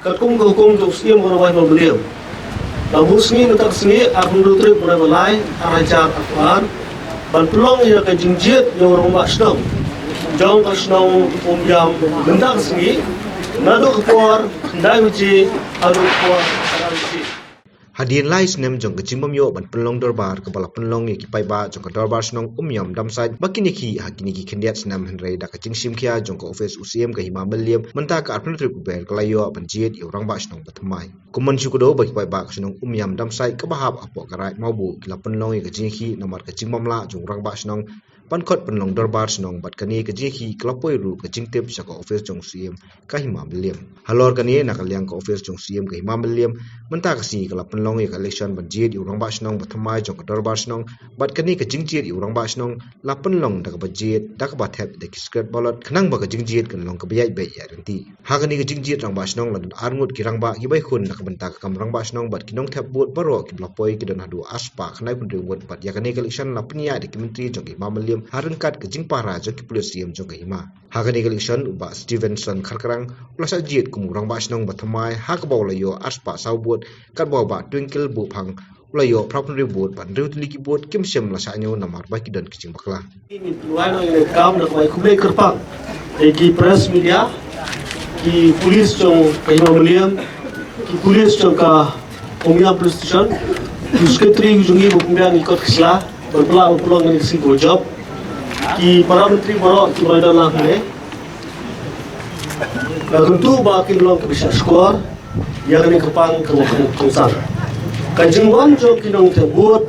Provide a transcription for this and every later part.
Kakung hukum jok siam orang baik beliau. Lalu sini mentak sini aku nutri mulai balai arajar akuan. Ban pelong ia ke jinjit yang orang mak senang. Jauh ke senang jam mentak sini. Nado keluar kendai uji adu keluar kendai uji. Hadian lai snem jong kecimbam yo ban penlong dorbar kepala penlong ye kipai ba jong dorbar snong yam damsai bakini ki hakini ki kendiat snem henrei da kacing sim kia jong ko office UCM ke hima beliam menta ka arpun trip ber kalayo ban jiet yo rang ba snong batmai kuman syukudo baki pai ba snong yam damsai ke bahap apo karai maubu kila penlong ye kacing ki nomor kecimbam la jong rang ba snong pan khot penlong dorbar snong bat kani kacing ki klapoi ru kacing tip sa ko office jong UCM ka hima beliam halor kani nakaliang ko office jong UCM ke hima beliam menta kasi kala long ye election ban jid urang ba snong bathamai jong dor ba snong bat kani ka jingjit urang ba snong lapan long da ba jid da ba thep de skirt bolot khnang ba ka jingjit kan long ka bayai be ya renti ha kani ka jingjit rang ba snong lan arngut ki rang ba ki bai khun nak ban ta ka kam rang ba snong bat kinong thep bot baro ki blapoi ki don hadu aspa khnai pun rewot bat ya kani ka election lapan ya de community jong ki mamaliam harun kat ka jingpara jong ki police siam jong ka hima ha kani ka election ba Stevenson kharkarang plasa jid kumurang ba snong bathamai ha ka baw la yo aspa saubot kat baw ba twinkle bu phang layo property board ban rutli ki board kim sem la sanyo namar ba ki dan kicing bakla ini tuan yang rekam nak mai kumai kerpang ki press media ki polis jong kai mamaliam ki polis jong ka omia police station ki sekretari jungi bukumbiang ikut kesla berpelang pulang dengan single job ki para menteri baru ki badan lah ni tentu ba ki long ke bisa skor yang ni kerpang ke konsang Kajingwan jo kinong tebut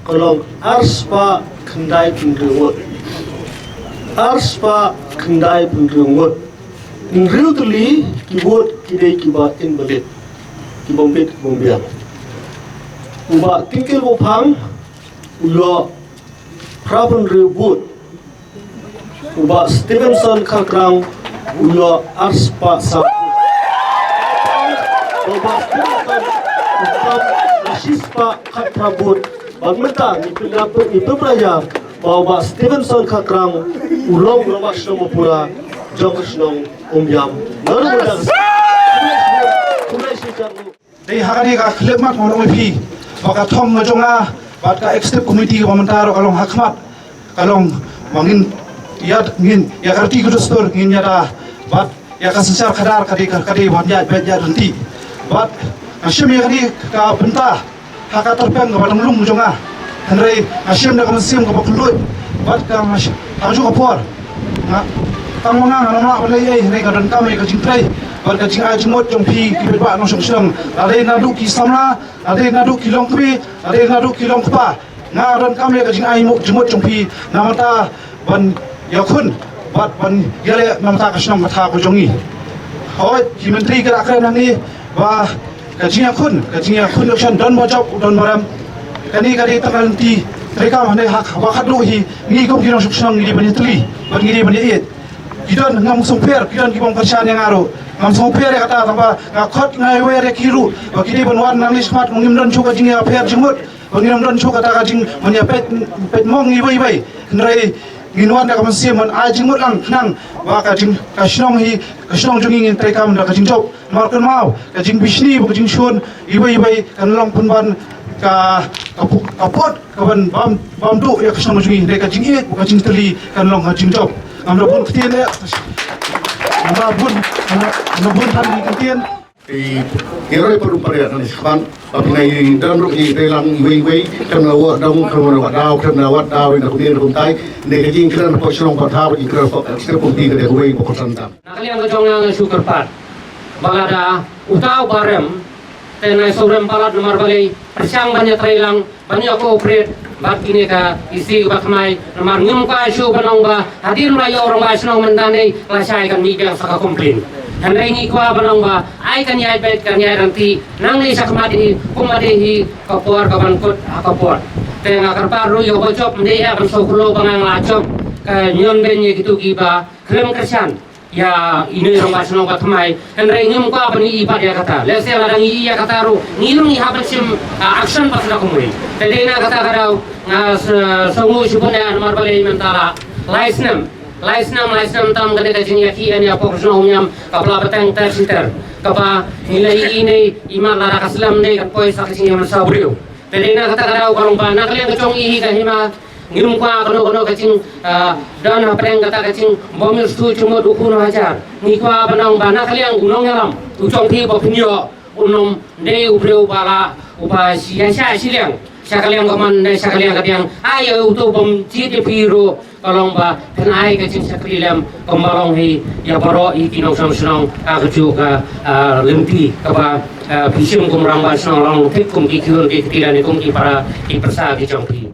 kolong arspa kendai pendrewut arspa kendai pendrewut ingriu tuli kibut kidai kiba in belit kibombit bombiang uba tingkil bopang ulo prabun rewut uba Stevenson kakrang ulo arspa sa uba Sispa kat prabut bagmenta ni pelajar bawa Stevenson kakrang ulong rawas nama pura jokas nong umyam lalu mudah dari hari ka khlemat mon pi baka thom ngajonga bat ka executive committee ka mentaro kalong hakmat kalong mangin ngin ya karti kudustur ngin yada bat ya kasensar khadar kadi wanya beja renti bat asyam ya kadi ka benta haka terpeng ka badang lung jonga henrei asyam da kamsim ka baklut bat ka aju ka por na tang manga na balai ai henrei ka dan kam ka jingtrai bat ka jing ai jmot jong pi ki ba no song ade na du ki samla ade na du ki long kbi ade na du ki long kpa na dan kam ka jing ai jmot jong pi na mata ban yakun bat ban yale namta ka shnam matha ko jongi hoi ki menteri ka akra nang ni ba kajian kun lekshan don bajau don maram kani kadi tanganti mereka mana hak wakat luhi ni kom kira suksang ni bani tuli bani bani it kidon ngam sumper kidon kibong percaya yang aru ngam sumper kata apa ngakot ngai were kiru bagi ban wan nang smart ngim don chuka jing ya per jimut ngim don chuka ta jing manya pet mong ni bai nrai ginwan da kamsi man a jingmut lang nang wa ka jing kashnong jungi ngin trai kam da ka jing job markan mau ka jing bishni bu jing shun ibai kan long pun ban ka pot ka ban bam du ya kashnong jungi de ka jing it bu ka jing tali kan long ka jing job amra pun ktien ya amra pun tan ni ktien kira perlu pada nisban apalagi dalam rukni dalam iwei kerana awak dalam kerana awak daw yang kemudian kuntai negeri kerana posisi patah bagi kerana setiap bukti kerana iwei pokok santam. Nakalian kejong yang syukur pat, balada utau barem, tenai sorem balat nomor balai persiang banyak terhilang banyak kooperat bat kini ka isi bakmai nomor ngumka isu banong ba hadir raya orang bahas nong mendane lasai kan media saka komplain. Henry ni kuah banong ba ay kanyai bet kanyai ranti nang li sakmati kumadihi kapor kabankut kapor tengah karparu yo bocop mendaya kan sokulo bangang lacop nyon benye gitu giba krem kersan ya ini orang bahasa nong batmai Henry ngum kuah bani ibat ya kata lese ladang iya kata ru ngilung ni habat sim action pas nak kumui tadi na kata karau songu sibunnya nomor balai mentala license laisnam tam kene kajing yaki ania pokosno umyam kapla batang tersiter kapa nilai ini iman lara kaslam ne kapoi sakising yang sabriu pelina kata karau kalong pa nakalian kacong ihi kahima ngirum kwa kono kacing dan apreng kata kacing bomir stu cuma 20 hajar ni kwa banang bana kalian gunong yalam ucong thi bopinyo unom ne ubreu bala upa sia siliang sakaliang kaman ne sakaliang katiang ayo utu bom jiti piro kalong ba penai kacing sakaliam kombalong hi ya baro i kinong samsung akacu ka lempi kapa pisim kumrang ba snong long tik kum ki kyun ki tilan kum ki para ki persa ki chongpi